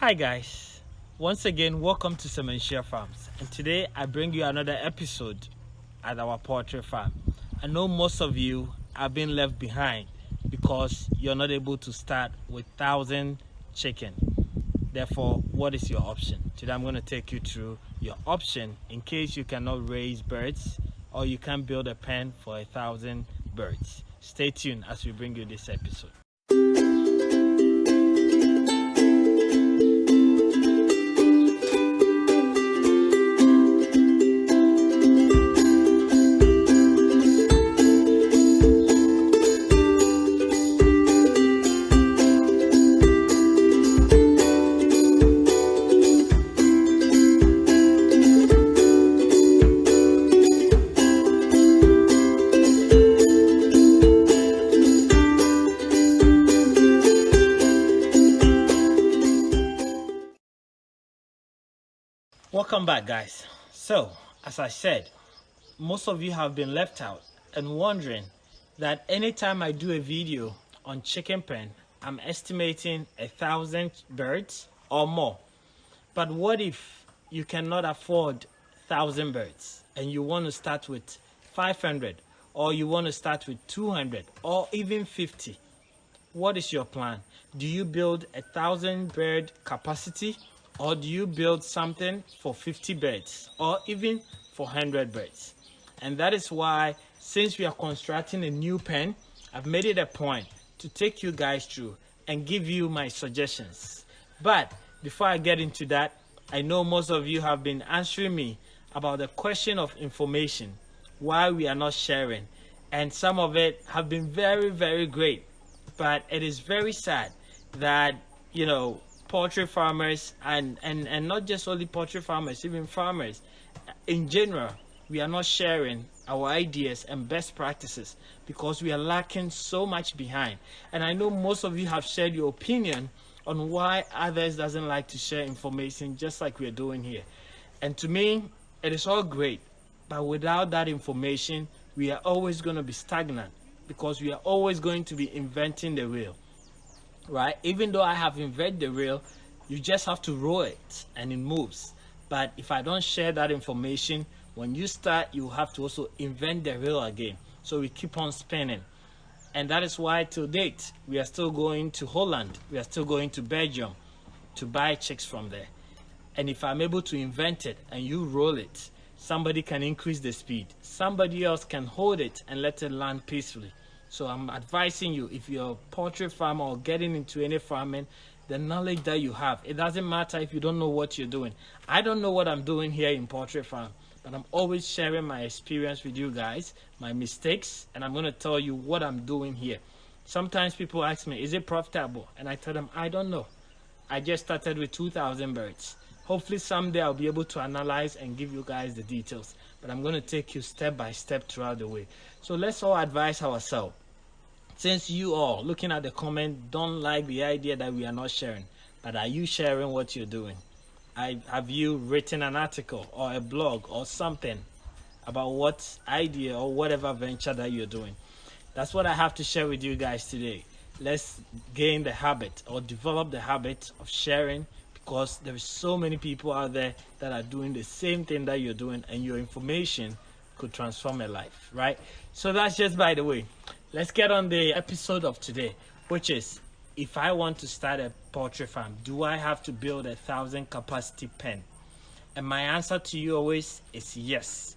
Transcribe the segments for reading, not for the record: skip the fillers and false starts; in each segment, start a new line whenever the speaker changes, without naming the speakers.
Hi guys, once again welcome to Semenshare Farms, and today I bring you another episode at our poultry farm. I know most of you have been left behind because you're not able to start with 1,000 chicken. Therefore, what is your option? Today I'm going to take you through your option in case you cannot raise birds or you can't build a pen for 1,000 birds. Stay tuned as we bring you this episode. Welcome back, guys. So as I said, most of you have been left out and wondering that anytime I do a video on chicken pen, I'm estimating 1,000 birds or more. But what if you cannot afford 1,000 birds and you want to start with 500, or you want to start with 200 or even 50? What is your plan? Do you build 1,000 bird capacity, or do you build something for 50 birds or even for 100 birds? And that is why, since we are constructing a new pen, I've made it a point to take you guys through and give you my suggestions. But before I get into that, I know most of you have been answering me about the question of information, why we are not sharing, and some of it have been very, very great. But it is very sad that, poultry farmers and not just only poultry farmers, even farmers in general, we are not sharing our ideas and best practices because we are lacking so much behind. And I know most of you have shared your opinion on why others doesn't like to share information, just like we're doing here. And to me, it is all great, but without that information, we are always going to be stagnant because we are always going to be inventing the wheel. Right? Even though I have invented the wheel, you just have to roll it and it moves. But if I don't share that information, when you start, you have to also invent the wheel again. So we keep on spinning. And that is why to date, we are still going to Holland. We are still going to Belgium to buy chicks from there. And if I'm able to invent it and you roll it, somebody can increase the speed. Somebody else can hold it and let it land peacefully. So I'm advising you, if you're a poultry farmer or getting into any farming, the knowledge that you have, it doesn't matter if you don't know what you're doing. I don't know what I'm doing here in poultry farm, but I'm always sharing my experience with you guys, my mistakes, and I'm going to tell you what I'm doing here. Sometimes people ask me, is it profitable? And I tell them, I don't know. I just started with 2,000 birds. Hopefully someday I'll be able to analyze and give you guys the details, but I'm going to take you step by step throughout the way. So let's all advise ourselves. Since you all, looking at the comment, don't like the idea that we are not sharing, but are you sharing what you're doing? Have you written an article or a blog or something about what idea or whatever venture that you're doing? That's what I have to share with you guys today. Let's gain the habit or develop the habit of sharing, because there is so many people out there that are doing the same thing that you're doing, and your information could transform a life, right? So that's just by the way. Let's get on the episode of today, which is, if I want to start a poultry farm, do I have to build 1,000 capacity pen? And my answer to you always is yes.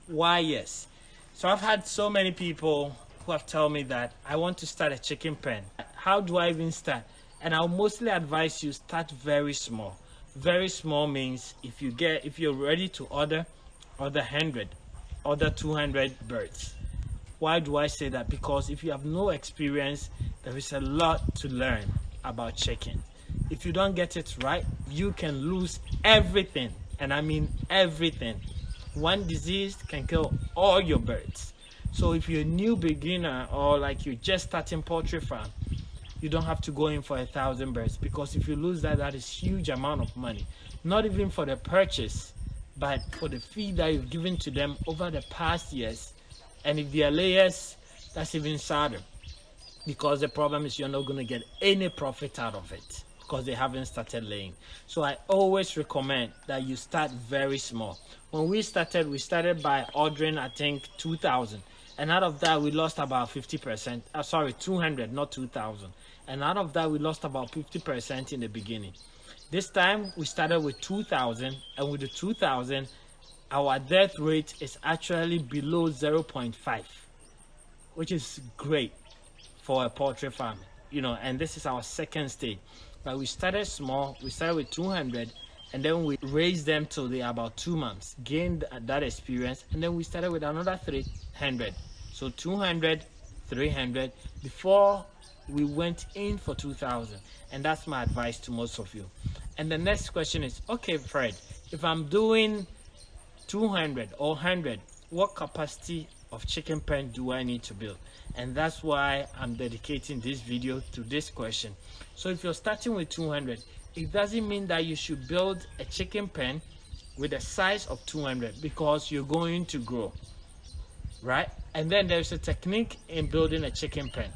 Why yes? So I've had so many people who have told me that I want to start a chicken pen. How do I even start? And I'll mostly advise you start very small. Very small means if you're ready to order 100, order 200 birds. Why do I say that? Because if you have no experience, there is a lot to learn about chicken. If you don't get it right, you can lose everything. And I mean everything. One disease can kill all your birds. So if you're a new beginner or like you're just starting poultry farm, you don't have to go in for 1,000 birds, because if you lose that, that is huge amount of money. Not even for the purchase, but for the feed that you've given to them over the past years. And if they are layers, that's even sadder, because the problem is you're not going to get any profit out of it. because they haven't started laying. So I always recommend that you start very small. When we started by ordering, I think 2,000, and out of that we lost about 50%. Sorry, 200, not 2,000. And out of that we lost about 50% in the beginning. This time we started with 2,000, and with the 2,000 our death rate is actually below 0.5, which is great for a poultry farm, you know. And this is our second stage. But we started small. We started with 200, and then we raised them till they are about 2 months, gained that experience, and then we started with another 300. So 200, 300 before we went in for 2,000. And that's my advice to most of you. And the next question is, okay, Fred, if I'm doing 200 or 100, what capacity of chicken pen do I need to build? And that's why I'm dedicating this video to this question. So if you're starting with 200, it doesn't mean that you should build a chicken pen with a size of 200, because you're going to grow, right? And then there's a technique in building a chicken pen.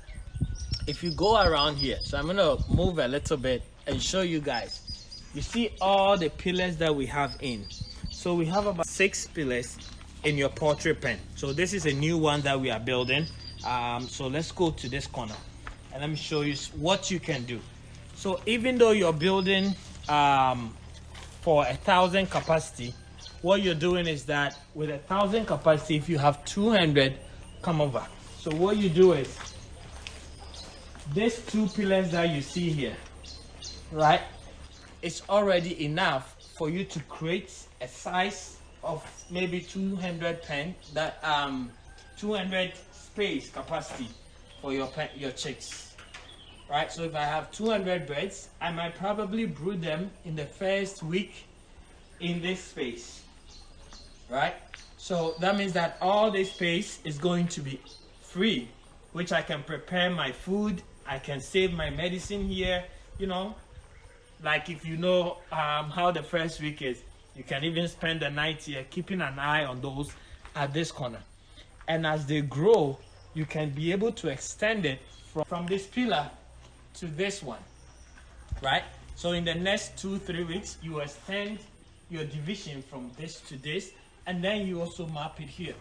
If you go around here, so I'm gonna move a little bit and show you guys. You see all the pillars that we have in. So we have about 6 pillars in your poultry pen. So this is a new one that we are building. So let's go to this corner and let me show you what you can do. So even though you're building for 1,000 capacity, what you're doing is that with 1,000 capacity, if you have 200, come over. So what you do is, these 2 pillars that you see here, right, it's already enough for you to create a size of maybe 200 pen, that 200 space capacity for your chicks, right? So if I have 200 birds, I might probably brood them in the first week in this space, right? So that means that all this space is going to be free, which I can prepare my food, I can save my medicine here, you know. Like if you know how the first week is, you can even spend the night here keeping an eye on those at this corner. And as they grow, you can be able to extend it from this pillar to this one, right? So in the next 2-3 weeks, you extend your division from this to this, and then you also map it here.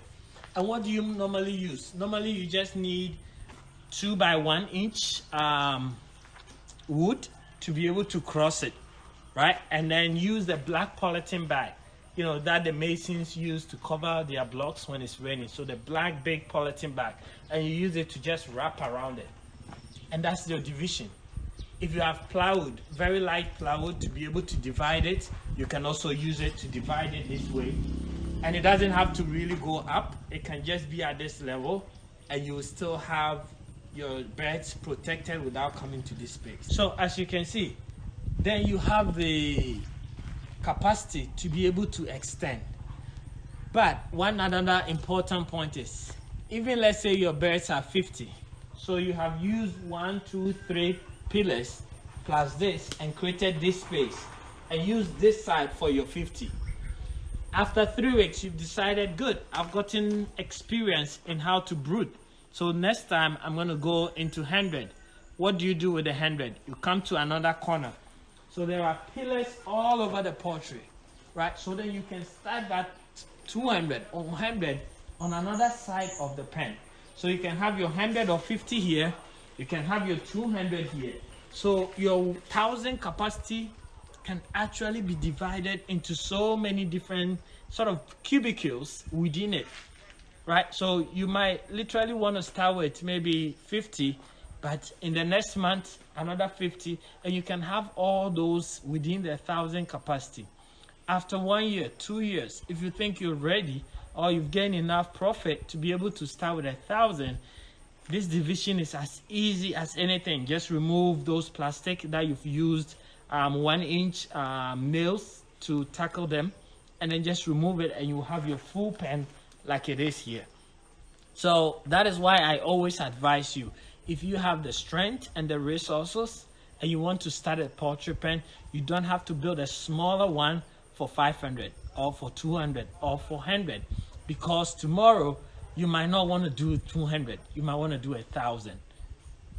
And what do you normally use? Normally you just need 2 by 1 inch wood to be able to cross it, right? And then use the black polythene bag, you know, that the masons use to cover their blocks when it's raining. So the black big polythene bag, and you use it to just wrap around it. And that's your division. If you have plywood, very light plywood, to be able to divide it, you can also use it to divide it this way. And it doesn't have to really go up. It can just be at this level, and you will still have your birds protected without coming to this space. So as you can see, then you have the capacity to be able to extend. But one another important point is, even let's say your birds are 50, so you have used 1, 2, 3 pillars plus this and created this space, and use this side for your 50. After 3 weeks, you've decided, good, I've gotten experience in how to brood. So next time I'm going to go into 100. What do you do with the 100? You come to another corner. So there are pillars all over the poultry, right? So then you can start that 200 or 100 on another side of the pen. So you can have your 100 or 50 here. You can have your 200 here. So your 1,000 capacity can actually be divided into so many different sort of cubicles within it. Right, so you might literally want to start with maybe 50, but in the next month another 50, and you can have all those within the 1,000 capacity. After 1 year, 2 years, if you think you're ready or you've gained enough profit to be able to start with 1,000, this division is as easy as anything. Just remove those plastic that you've used 1 inch nails to tackle them, and then just remove it, and you have your full pen like it is here. So that is why I always advise you, if you have the strength and the resources and you want to start a poultry pen, you don't have to build a smaller one for 500 or for 200 or for 100, because tomorrow you might not want to do 200, you might want to do 1,000,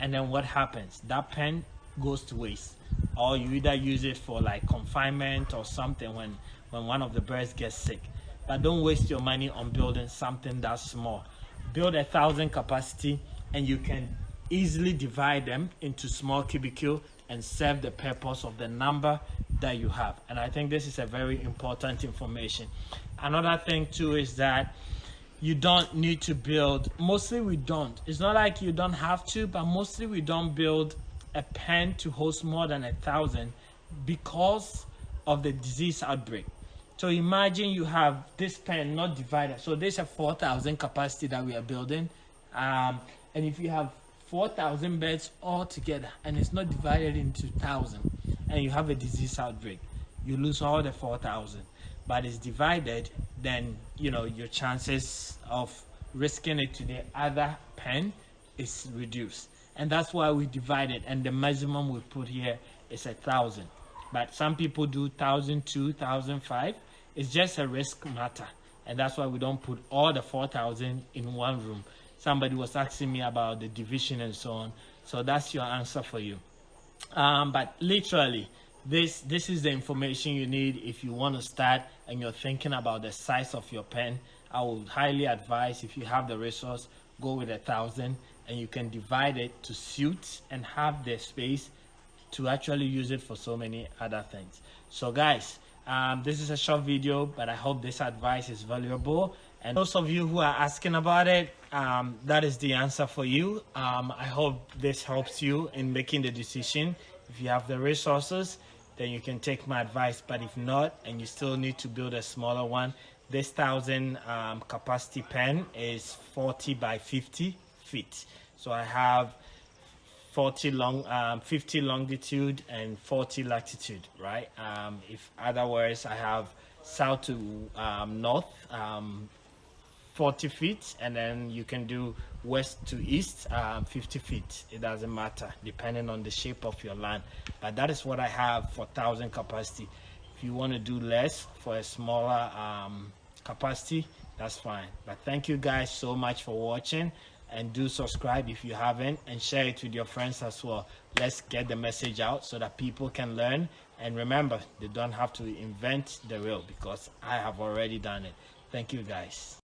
and then what happens? That pen goes to waste. or you either use it for like confinement or something when one of the birds gets sick. But don't waste your money on building something that small. Build 1,000 capacity, and you can easily divide them into small cubicle and serve the purpose of the number that you have. And I think this is a very important information. Another thing too is that you don't need to build, mostly we don't, it's not like you don't have to, but mostly we don't build a pen to host more than 1,000 because of the disease outbreak. So imagine you have this pen not divided. So there's a 4,000 capacity that we are building, and if you have 4,000 birds all together and it's not divided into 1,000, and you have a disease outbreak, you lose all the 4,000. But it's divided, then your chances of risking it to the other pen is reduced. And that's why we divide it, and the maximum we put here is 1,000. But some people do 1,002, 1,005. It's just a risk matter, and that's why we don't put all the 4,000 in one room. Somebody was asking me about the division and so on, so that's your answer for you. But literally, this is the information you need if you want to start and you're thinking about the size of your pen. I would highly advise, if you have the resource, go with 1,000, and you can divide it to suit and have the space to actually use it for so many other things. So guys, this is a short video, but I hope this advice is valuable. And those of you who are asking about it, that is the answer for you. I hope this helps you in making the decision. If you have the resources, then you can take my advice. But if not, and you still need to build a smaller one, this 1,000 capacity pen is 40 by 50 feet. So I have 50 longitude and 40 latitude, right? If other words, I have south to north, 40 feet, and then you can do west to east, 50 feet. It doesn't matter, depending on the shape of your land. But that is what I have for 1,000 capacity. If you want to do less for a smaller capacity, that's fine. But thank you guys so much for watching, and do subscribe if you haven't, and share it with your friends as well. Let's get the message out so that people can learn. And remember, they don't have to invent the wheel, because I have already done it. Thank you guys.